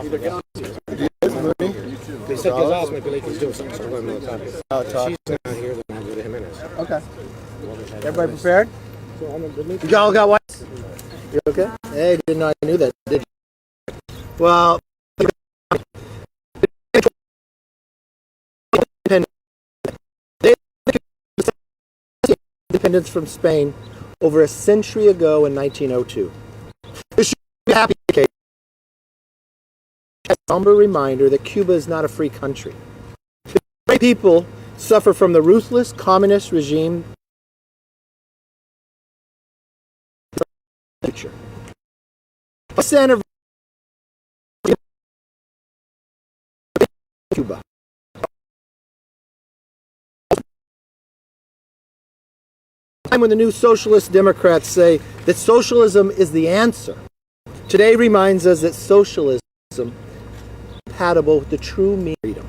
Either get on. They said Gonzalez might be late. He's doing something, so we're going to talk. If she's not here, then I'll go to Jimenez. Okay. Everybody prepared? You all got what? You okay? Hey, didn't know I knew that, did you? Well, independence from Spain over a century ago in 1902. This should be a happy occasion. A somber reminder that Cuba is not a free country. The people suffer from the ruthless communist regime. Center Cuba. Time when the new socialist Democrats say that socialism is the answer, today reminds us that socialism is compatible with the true meaning of freedom.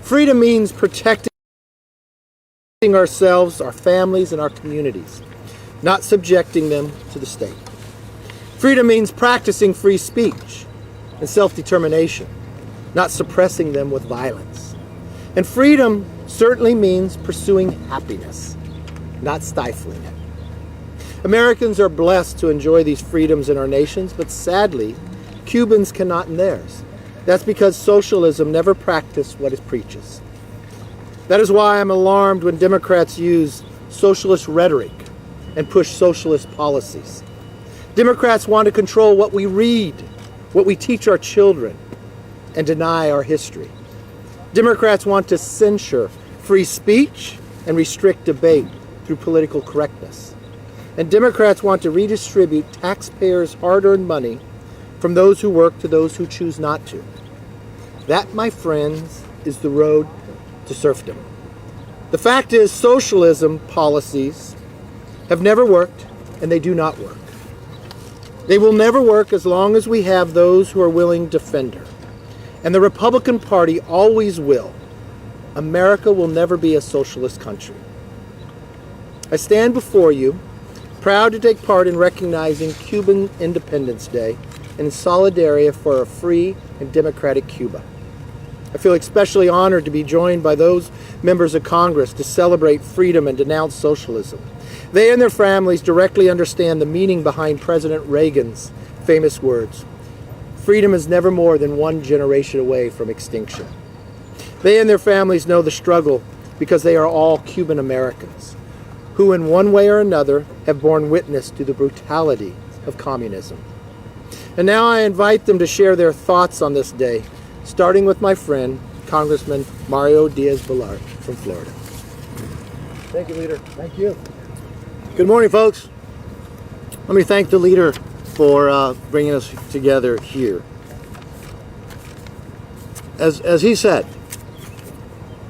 Freedom means protecting ourselves, our families, and our communities, not subjecting them to the state. Freedom means practicing free speech and self-determination, not suppressing them with violence. And freedom certainly means pursuing happiness, not stifling it. Americans are blessed to enjoy these freedoms in our nations, but sadly, Cubans cannot in theirs. That's because socialism never practiced what it preaches. That is why I'm alarmed when Democrats use socialist rhetoric and push socialist policies. Democrats want to control what we read, what we teach our children, and deny our history. Democrats want to censure free speech and restrict debate through political correctness. And Democrats want to redistribute taxpayers' hard-earned money from those who work to those who choose not to. That, my friends, is the road to serfdom. The fact is, socialism policies have never worked, and they do not work. They will never work as long as we have those who are willing to defend her. And the Republican Party always will. America will never be a socialist country. I stand before you, proud to take part in recognizing Cuban Independence Day and in solidarity for a free and democratic Cuba. I feel especially honored to be joined by those members of Congress to celebrate freedom and denounce socialism. They and their families directly understand the meaning behind President Reagan's famous words, "Freedom is never more than one generation away from extinction." They and their families know the struggle because they are all Cuban Americans who in one way or another have borne witness to the brutality of communism. And now I invite them to share their thoughts on this day, starting with my friend, Congressman Mario Diaz-Balart from Florida. Thank you, Leader. Thank you. Good morning, folks. Let me thank the leader for bringing us together here. As he said,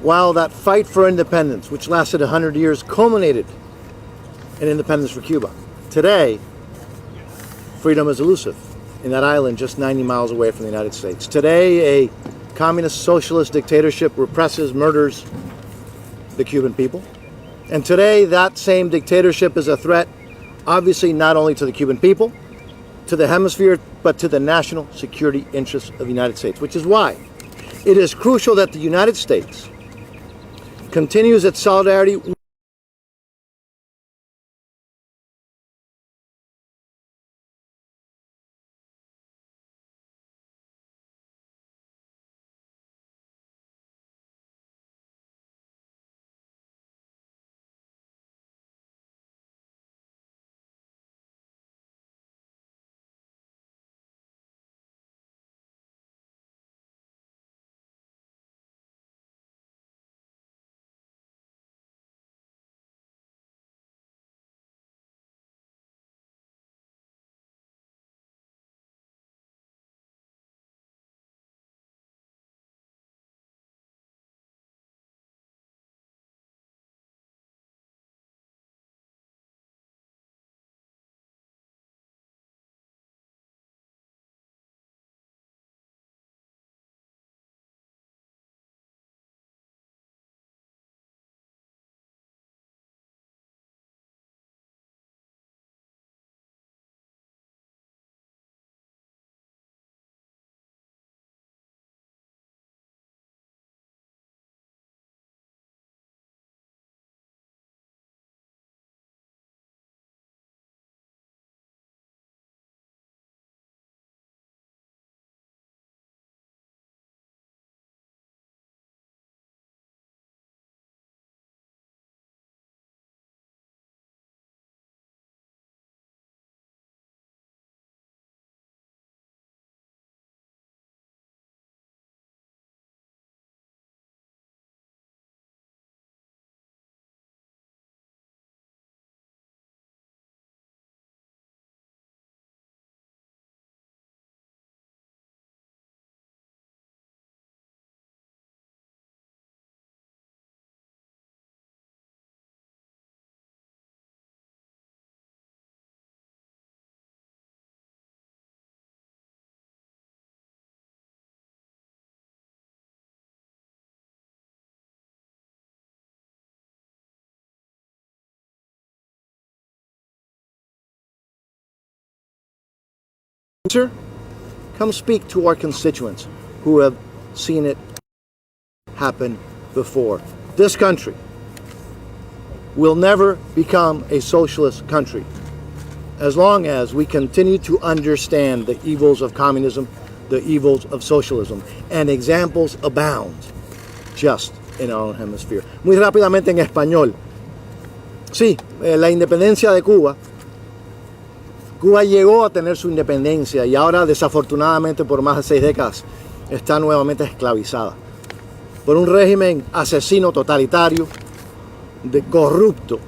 while that fight for independence, which lasted 100 years, culminated in independence for Cuba, today, freedom is elusive in that island just 90 miles away from the United States. Today, a communist socialist dictatorship represses, murders the Cuban people. And today, that same dictatorship is a threat, obviously not only to the Cuban people, to the hemisphere, but to the national security interests of the United States, which is why it is crucial that the United States continues its solidarity Sir, come speak to our constituents who have seen it happen before. This country will never become a socialist country as long as we continue to understand the evils of communism, the evils of socialism, and examples abound just in our own hemisphere. Muy rápidamente en español. Sí, la independencia de Cuba. Cuba llegó a tener su independencia y ahora, desafortunadamente, por más de 6 décadas, está nuevamente esclavizada por un régimen asesino, totalitario, corrupto.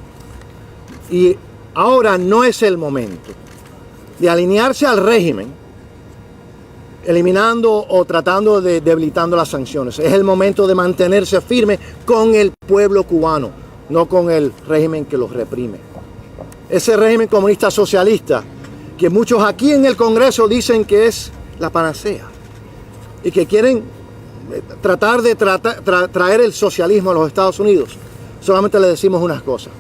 Y ahora no es el momento de alinearse al régimen, eliminando o tratando de debilitando las sanciones. Es el momento de mantenerse firme con el pueblo cubano, no con el régimen que los reprime. Ese régimen comunista socialista que muchos aquí en el Congreso dicen que es la panacea y que quieren tratar de traer el socialismo a los Estados Unidos. Solamente le decimos unas cosas: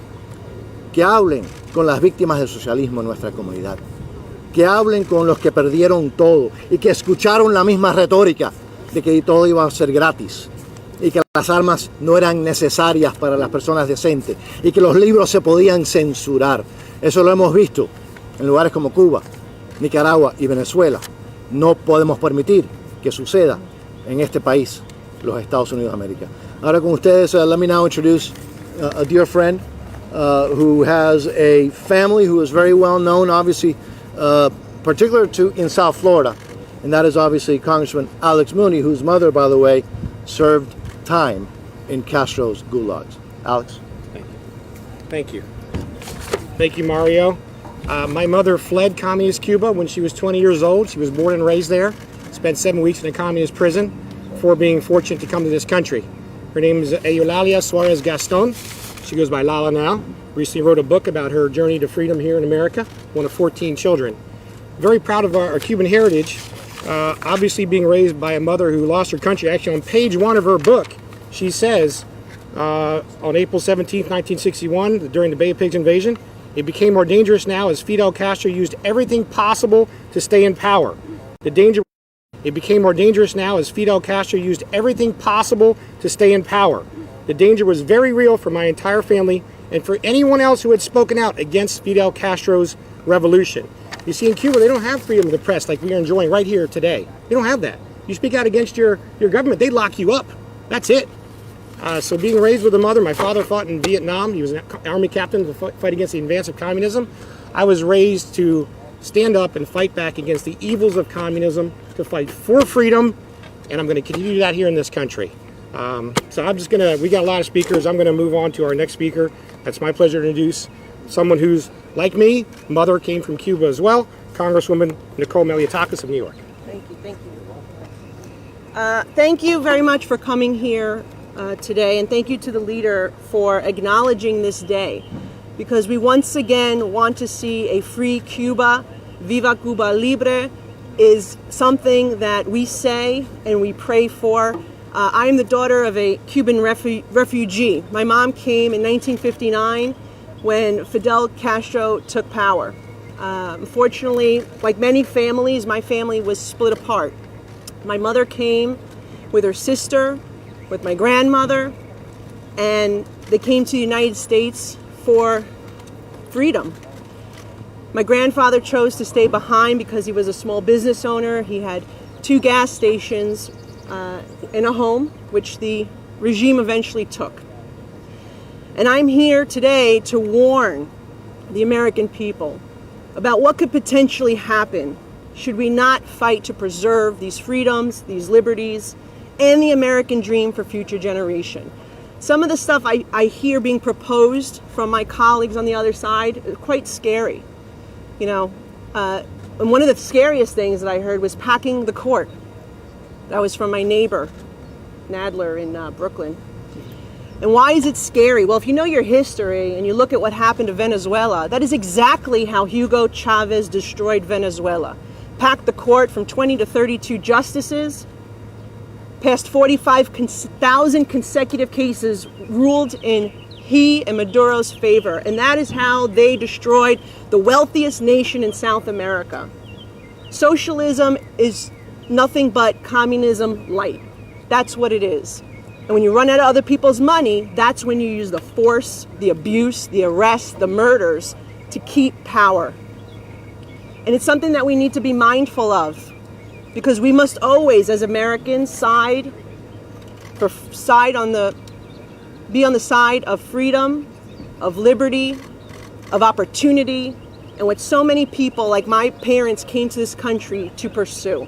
que hablen con las víctimas del socialismo en nuestra comunidad, que hablen con los que perdieron todo y que escucharon la misma retórica de que todo iba a ser gratis y que las armas no eran necesarias para las personas decentes y que los libros se podían censurar. Eso lo hemos visto en lugares como Cuba, Nicaragua y Venezuela. No podemos permitir que suceda en este país, los Estados Unidos de América. Ahora con ustedes, let me now introduce a dear friend who has a family who is very well known, obviously, particular in South Florida, and that is obviously Congressman Alex Mooney, whose mother, by the way, served time in Castro's gulags. Alex? Thank you. Thank you, Mario. My mother fled communist Cuba when she was 20 years old. She was born and raised there, spent 7 weeks in a communist prison before being fortunate to come to this country. Her name is Eulalia Suarez Gaston. She goes by Lala now. Recently wrote a book about her journey to freedom here in America, one of 14 children. Very proud of our Cuban heritage, obviously being raised by a mother who lost her country. Actually, on page 1 of her book, she says, on April 17, 1961, during the Bay of Pigs invasion, it became more dangerous now as Fidel Castro used everything possible to stay in power. It became more dangerous now as Fidel Castro used everything possible to stay in power. The danger was very real for my entire family and for anyone else who had spoken out against Fidel Castro's revolution. You see, in Cuba, they don't have freedom of the press like we are enjoying right here today. They don't have that. You speak out against your government, they lock you up. That's it. So being raised with a mother, my father fought in Vietnam. He was an army captain to fight against the advance of communism. I was raised to stand up and fight back against the evils of communism, to fight for freedom, and I'm going to continue that here in this country. So I'm just going to, we got a lot of speakers. I'm going to move on to our next speaker. It's my pleasure to introduce someone who's, like me, mother came from Cuba as well, Congresswoman Nicole Meliotakis of New York. Thank you, thank you. Thank you very much for coming here today, and thank you to the leader for acknowledging this day, because we once again want to see a free Cuba. Viva Cuba Libre is something that we say and we pray for. I am the daughter of a Cuban refugee. My mom came in 1959 when Fidel Castro took power. Unfortunately, like many families, my family was split apart. My mother came with her sister, with my grandmother, and they came to the United States for freedom. My grandfather chose to stay behind because he was a small business owner. He had 2 gas stations in a home, which the regime eventually took. And I'm here today to warn the American people about what could potentially happen should we not fight to preserve these freedoms, these liberties, and the American dream for future generation. Some of the stuff I hear being proposed from my colleagues on the other side is quite scary. You know, and one of the scariest things that I heard was packing the court. That was from my neighbor, Nadler in Brooklyn. And why is it scary? Well, if you know your history and you look at what happened to Venezuela, that is exactly how Hugo Chavez destroyed Venezuela. Packed the court from 20 to 32 justices, passed 45,000 consecutive cases ruled in he and Maduro's favor. And that is how they destroyed the wealthiest nation in South America. Socialism is nothing but communism light. That's what it is. And when you run out of other people's money, that's when you use the force, the abuse, the arrests, the murders to keep power. And it's something that we need to be mindful of, because we must always, as Americans, be on the side of freedom, of liberty, of opportunity, and what so many people like my parents came to this country to pursue.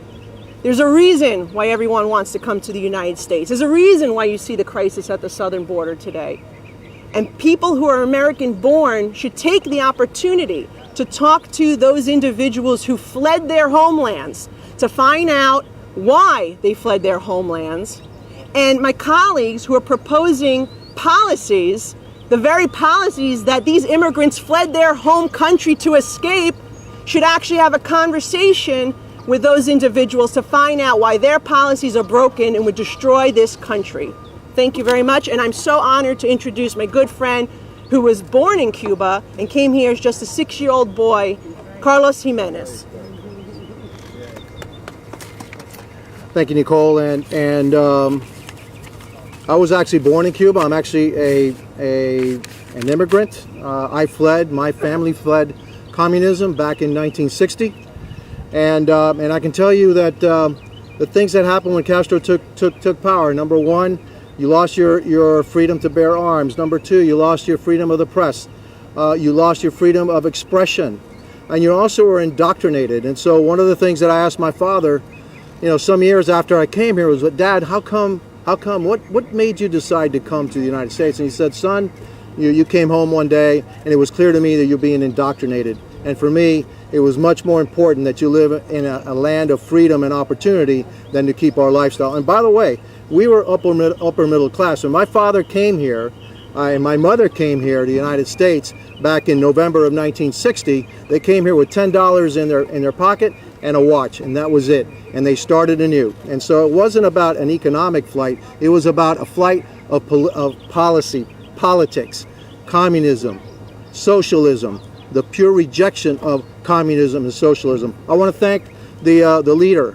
There's a reason why everyone wants to come to the United States. There's a reason why you see the crisis at the southern border today. And people who are American born should take the opportunity to talk to those individuals who fled their homelands, to find out why they fled their homelands. And my colleagues who are proposing policies, the very policies that these immigrants fled their home country to escape, should actually have a conversation with those individuals to find out why their policies are broken and would destroy this country. Thank you very much, and I'm so honored to introduce my good friend who was born in Cuba and came here as just a 6-year-old boy, Carlos Jimenez. Thank you, Nicole. And I was actually born in Cuba. I'm actually an immigrant. My family fled communism back in 1960. And I can tell you that the things that happened when Castro took power, number one, you lost your freedom to bear arms. Number two, you lost your freedom of the press. You lost your freedom of expression. And you also were indoctrinated. And so one of the things that I asked my father, some years after I came here was, Dad, how come, what made you decide to come to the United States? And he said, son, you came home one day and it was clear to me that you're being indoctrinated. And for me, it was much more important that you live in a land of freedom and opportunity than to keep our lifestyle. And by the way, we were upper middle class. When my father came here, and my mother came here to the United States back in November of 1960, they came here with $10 in their pocket and a watch, and that was it. And they started anew. And so it wasn't about an economic flight. It was about a flight of policy, politics, communism, socialism, the pure rejection of communism and socialism. I want to thank the leader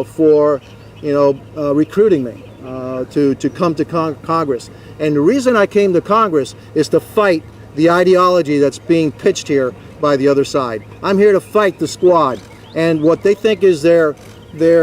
for recruiting me to come to Congress. And the reason I came to Congress is to fight the ideology that's being pitched here by the other side. I'm here to fight the squad and what they think is their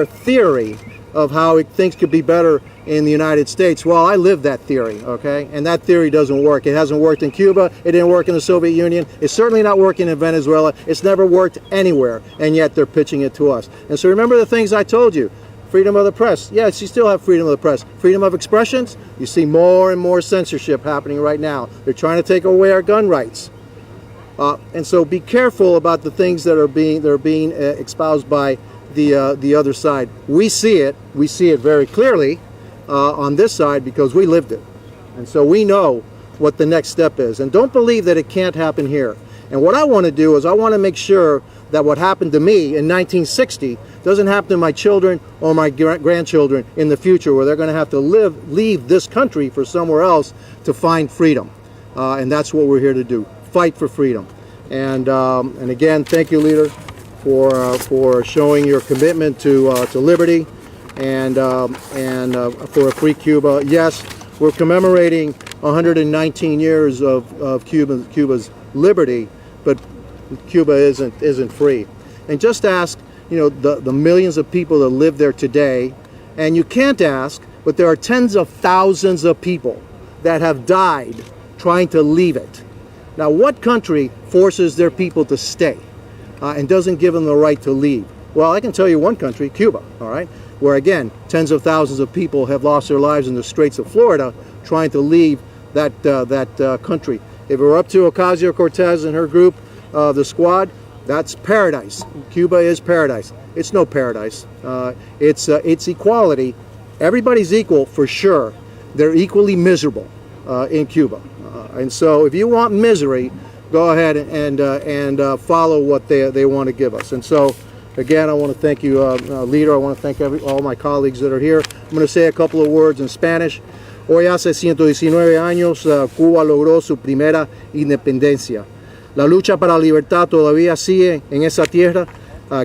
theory of how things could be better in the United States. Well, I live that theory, okay? And that theory doesn't work. It hasn't worked in Cuba. It didn't work in the Soviet Union. It's certainly not working in Venezuela. It's never worked anywhere, and yet they're pitching it to us. And so remember the things I told you. Freedom of the press. Yes, you still have freedom of the press. Freedom of expressions. You see more and more censorship happening right now. They're trying to take away our gun rights. And so be careful about the things that are being espoused by the other side. We see it very clearly on this side because we lived it. And so we know what the next step is. And don't believe that it can't happen here. And what I want to do is I want to make sure that what happened to me in 1960 doesn't happen to my children or my grandchildren in the future, where they're going to have to leave this country for somewhere else to find freedom. And that's what we're here to do, fight for freedom. And again, thank you, leader, for showing your commitment to liberty and for a free Cuba. Yes, we're commemorating 119 years of Cuba's liberty, but Cuba isn't free. And just ask, the millions of people that live there today, and you can't ask, but there are tens of thousands of people that have died trying to leave it. Now, what country forces their people to stay and doesn't give them the right to leave? Well, I can tell you one country, Cuba, all right, where again, tens of thousands of people have lost their lives in the Straits of Florida trying to leave that country. If it were up to Ocasio-Cortez and her group, the squad, that's paradise. Cuba is paradise. It's no paradise. It's equality. Everybody's equal for sure. They're equally miserable in Cuba. And so if you want misery, go ahead and follow what they want to give us. And so, again, I want to thank you, leader. I want to thank all my colleagues that are here. I'm going to say a couple of words in Spanish. Hoy hace 119 años Cuba logró su primera independencia. La lucha para la libertad todavía sigue en esa tierra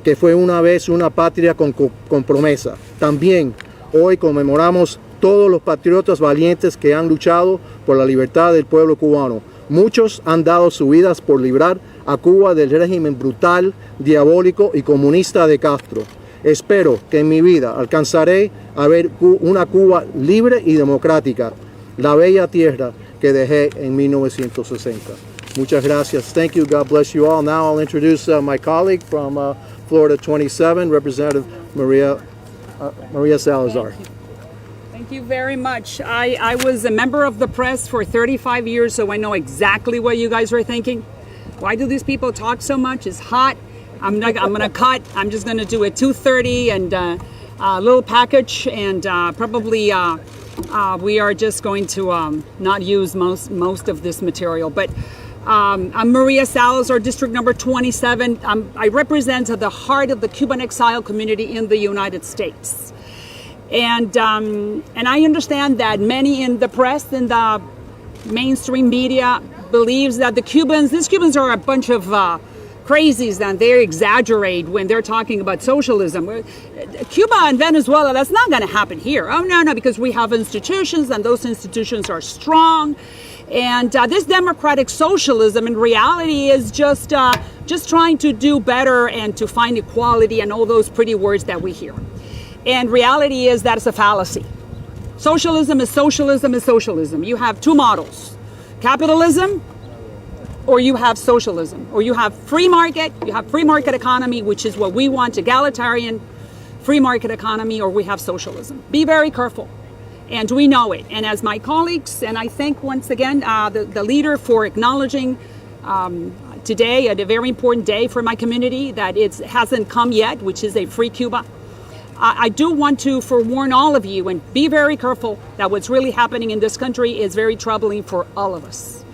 que fue una vez una patria con promesa. También hoy conmemoramos todos los patriotas valientes que han luchado por la libertad del pueblo cubano. Muchos han dado sus vidas por librar a Cuba del régimen brutal, diabólico y comunista de Castro. Espero que en mi vida alcanzaré a ver una Cuba libre y democrática, la bella tierra que dejé en 1960. Muchas gracias. Thank you. God bless you all. Now I'll introduce my colleague from Florida 27, Representative Maria Salazar. Thank you very much. I was a member of the press for 35 years, so I know exactly what you guys are thinking. Why do these people talk so much? It's hot. I'm gonna cut. I'm just gonna do a 2:30 and a little package, and probably we are just going to not use most of this material. But I'm Maria Salazar, District Number 27. I represent the heart of the Cuban exile community in the United States. And I understand that many in the press and the mainstream media believes that these Cubans are a bunch of crazies and they exaggerate when they're talking about socialism. Cuba and Venezuela, that's not going to happen here. Oh, no, because we have institutions and those institutions are strong. And this democratic socialism in reality is just trying to do better and to find equality and all those pretty words that we hear. And reality is that it's a fallacy. Socialism is socialism is socialism. You have two models: capitalism, or you have socialism, or you have free market, economy, which is what we want, egalitarian free market economy, or we have socialism. Be very careful. And we know it. And as my colleagues, and I thank once again the leader for acknowledging today, at a very important day for my community, that it hasn't come yet, which is a free Cuba. I do want to forewarn all of you and be very careful that what's really happening in this country is very troubling for all of us.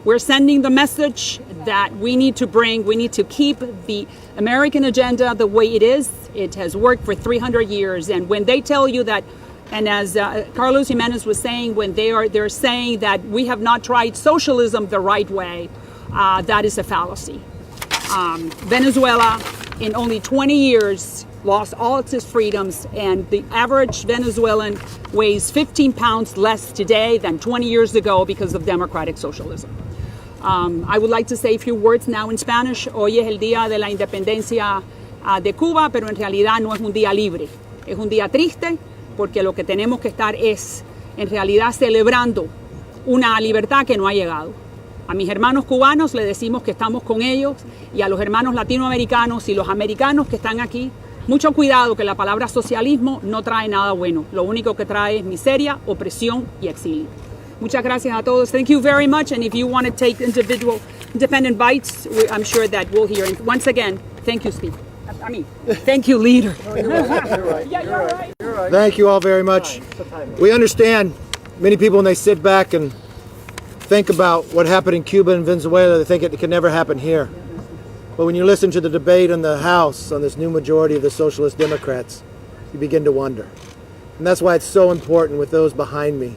We're sending the message that we need to keep the American agenda the way it is. It has worked for 300 years. And when they tell you that, and as Carlos Jimenez was saying, when they're saying that we have not tried socialism the right way, that is a fallacy. Venezuela, in only 20 years, lost all its freedoms, and the average Venezuelan weighs 15 pounds less today than 20 years ago because of democratic socialism. I would like to say a few words now in Spanish. Hoy es el día de la independencia de Cuba, pero en realidad no es un día libre. Es un día triste porque lo que tenemos que estar es en realidad celebrando una libertad que no ha llegado. A mis hermanos cubanos le decimos que estamos con ellos, y a los hermanos latinoamericanos y los americanos que están aquí, mucho cuidado, que la palabra socialismo no trae nada bueno. Lo único que trae es miseria, opresión y exilio. Muchas gracias a todos. Thank you very much. And if you want to take independent bites, I'm sure that we'll hear. And once again, thank you, Speaker. Thank you, Leader. You're right. You're right. Thank you all very much. We understand many people, when they sit back and think about what happened in Cuba and Venezuela, they think it can never happen here. But when you listen to the debate in the House on this new majority of the Socialist Democrats, you begin to wonder. And that's why it's so important with those behind me,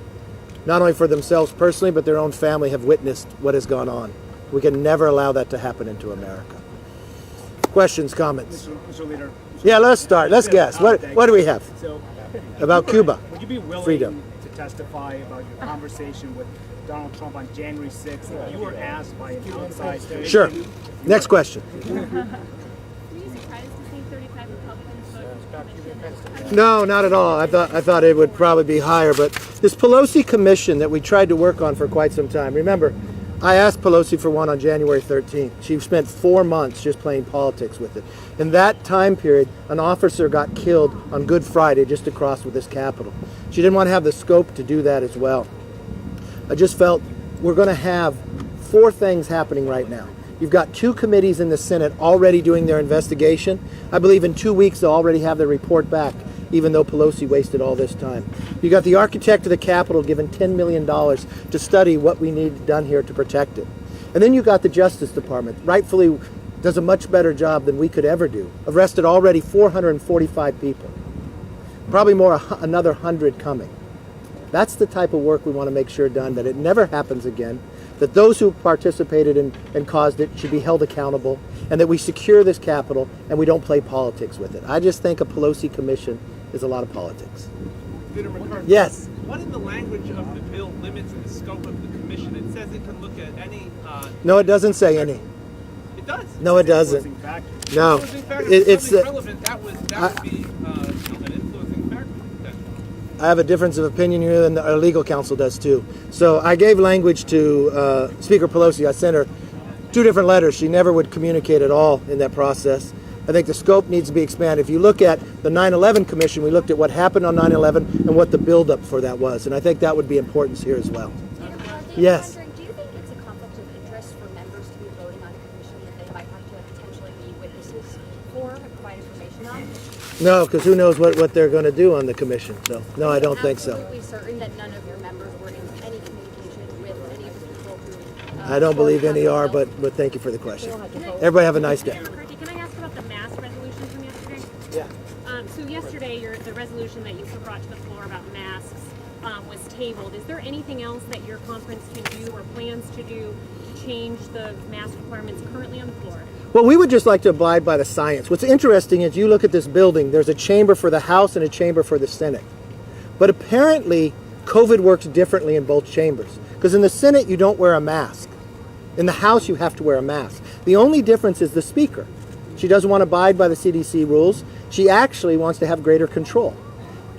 not only for themselves personally, but their own family have witnessed what has gone on. We can never allow that to happen into America. Questions, comments? Mr. Leader. Yeah, let's start. Let's guess. What do we have about Cuba? Would you be willing Freedom. to testify about your conversation with Donald Trump on January 6th? If you were asked by an outside... Sure. Next question. No, not at all. I thought it would probably be higher, but this Pelosi commission that we tried to work on for quite some time. Remember, I asked Pelosi for one on January 13th. She spent 4 months just playing politics with it. In that time period, an officer got killed on Good Friday just across with this Capitol. She didn't want to have the scope to do that as well. I just felt we're going to have 4 things happening right now. You've got 2 committees in the Senate already doing their investigation. I believe in 2 weeks they'll already have their report back, even though Pelosi wasted all this time. You got the architect of the Capitol given $10 million to study what we need done here to protect it. And then you got the Justice Department, rightfully does a much better job than we could ever do. Arrested already 445 people. Probably more, another 100 coming. That's the type of work we want to make sure done, that it never happens again, that those who participated and caused it should be held accountable, and that we secure this Capitol and we don't play politics with it. I just think a Pelosi commission is a lot of politics. Senator McCarthy, Yes. what in the language of the bill limits the scope of the commission? It says it can look at any. No, it doesn't say any. It does. No, it doesn't. No, Influencing factor. it's. If relevant. That would be an influencing factor. I have a difference of opinion here than our legal counsel does too. So I gave language to Speaker Pelosi. I sent her 2 different letters. She never would communicate at all in that process. I think the scope needs to be expanded. If you look at the 9/11 Commission, we looked at what happened on 9/11 and what the buildup for that was, and I think that would be important here as well. Yes. Do you think it's a conflict of interest for members to be voting on a commission that they might have to potentially be witnesses for and provide information on? No, because who knows what they're going to do on the commission. So, no, I don't think so. Absolutely certain that none of your members were in any communication with any of the people who... I don't believe any are, but thank you for the question. Everybody have a nice day. McCarthy, can I ask about the mask resolution from yesterday? Yeah. So yesterday, the resolution that you brought to the floor about masks was tabled. Is there anything else that your conference can do or plans to do to change the mask requirements currently on the floor? Well, we would just like to abide by the science. What's interesting is you look at this building, there's a chamber for the House and a chamber for the Senate. But apparently, COVID works differently in both chambers. Because in the Senate, you don't wear a mask. In the House, you have to wear a mask. The only difference is the Speaker. She doesn't want to abide by the CDC rules. She actually wants to have greater control.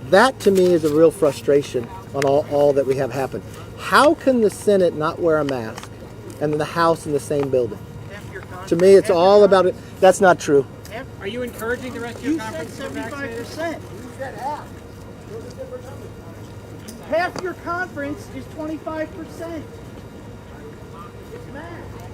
That, to me, is a real frustration on all that we have happen. How can the Senate not wear a mask and the House in the same building? To me, it's all about it. That's not true. Are you encouraging the rest of your conference to get vaccinated? 75%. You said half. Half your conference is 25%. It's math.